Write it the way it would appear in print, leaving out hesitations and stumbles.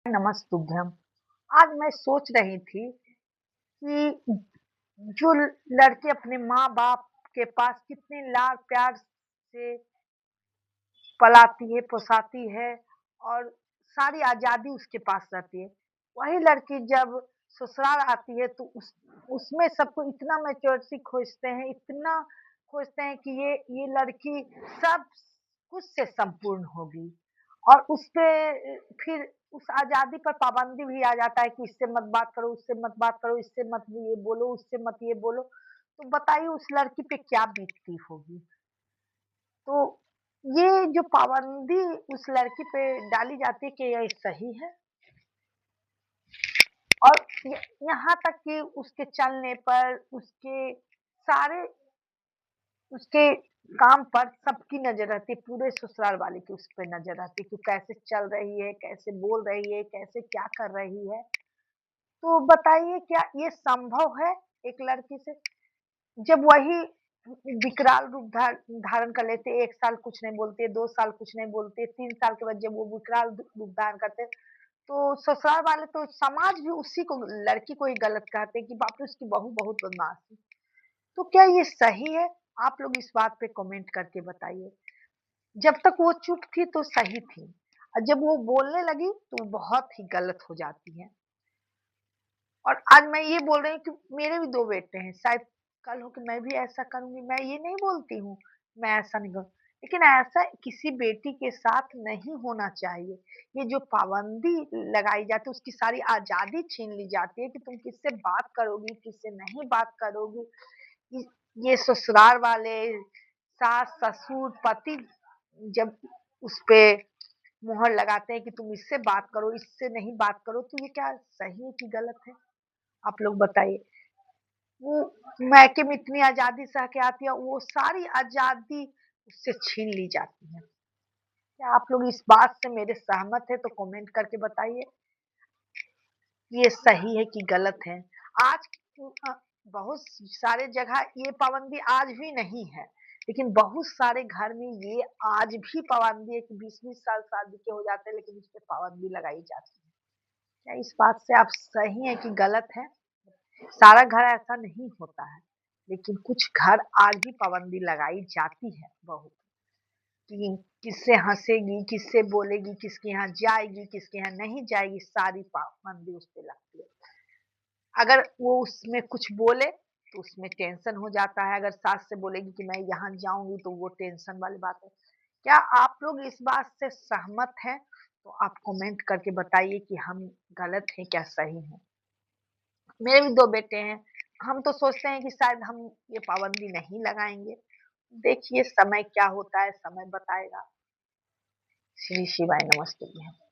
नमस्तुभ्यम। आज मैं सोच रही थी कि जो लड़की अपने माँ-बाप के पास कितने लाड प्यार से पलाती है, पोसाती है और सारी आज़ादी उसके पास रहती है। वही लड़की जब ससुराल आती है तो उसमें सबको इतना मैच्योरिटी खोजते हैं, इतना खोजते हैं कि ये लड़की सब कुछ से संपूर्ण होगी और उसपे फिर उस आज़ादी पर पाबंदी भी आ जाता है कि इससे मत बात करो, उससे मत बात करो, इससे मत ये बोलो, उससे मत ये बोलो। तो बताइए उस लड़की पे क्या बीतती होगी? तो ये जो पाबंदी उस लड़की पे डाली जाती है, क्या ये सही है? और यहाँ तक कि उसके चलने पर, उसके सारे उसके काम पर सबकी नज़र रहती है, पूरे ससुराल वाले की उस पे नज़र रहती है कि कैसे चल रही है, कैसे बोल रही है, कैसे क्या कर रही है। तो बताइए क्या ये संभव है एक लड़की से? जब वही विकराल रूप धारण कर लेते हैं, 1 साल कुछ नहीं बोलती है, 2 साल कुछ नहीं बोलती है, 3 साल के बाद जब वो विकराल रूप धारण करते हैं, तो ससुराल वाले तो समाज भी उसी को लड़की को ही गलत कहते हैं कि बाप रे! उसकी बहू बहुत बदमाश है। तो क्या ये सही है? आप लोग इस बात पे कमेंट करके बताइए। जब तक वो चुप थी तो सही थी और जब वो बोलने लगी तो बहुत ही गलत हो जाती है। और आज मैं ये बोल रही हूँ कि मेरे भी 2 बेटे हैं, शायद कल हो के मैं भी ऐसा करूँगी, मैं ये नहीं बोलती हूँ, मैं ऐसा नहीं करूँ। लेकिन ऐसा किसी बेटी के साथ नहीं होना चाहिए। ये जो पाबंदी लगाई जाती है, उसकी सारी आज़ादी छीन ली जाती है कि तुम किससे बात करोगी, किससे नहीं बात करोगी। इ ये ससुराल वाले, सास-ससुर, पति जब उसपे मुहर लगाते हैं कि तुम इससे बात करो, इससे नहीं बात करो, तो ये क्या सही है कि गलत है? आप लोग बताइए। वो मायके में इतनी आज़ादी सह के आती है, वो सारी आज़ादी उससे छीन ली जाती है। क्या आप लोग इस बात से मेरे सहमत हैं तो कमेंट करके बताइए, ये सही है कि गलत है? आज अ, बहुत सारे जगह ये पाबंदी आज भी नहीं है, लेकिन बहुत सारे घर में ये आज भी पाबंदी है कि 20-20 साल शादी के हो जाते हैं, लेकिन इस पे पाबंदी लगाई जाती है। क्या इस बात से आप सही हैं कि गलत है? सारा घर ऐसा नहीं होता है, लेकिन कुछ घर आज भी पाबंदी लगाई जाती है बहुत कि किससे हँसेगी, किससे बोलेगी, किसके यहाँ जाएगी, किसके यहाँ नहीं जाएगी, सारी पाबंदी उस पे लगती है। अगर वो उसमें कुछ बोले, तो उसमें टेंशन हो जाता है, अगर सास से बोलेगी कि मैं यहाँ जाऊँगी, तो वो टेंशन वाली बात है। क्या आप लोग इस बात से सहमत हैं? तो आप कमेंट करके बताइए कि हम गलत हैं, क्या सही हैं? मेरे भी 2 बेटे हैं। हम तो सोचते हैं कि शायद हम ये पाबंदी नहीं लगाएँगे। देखिए समय क्या होता है, समय बताएगा। श्री शिवाय नमस्तुभ्यं।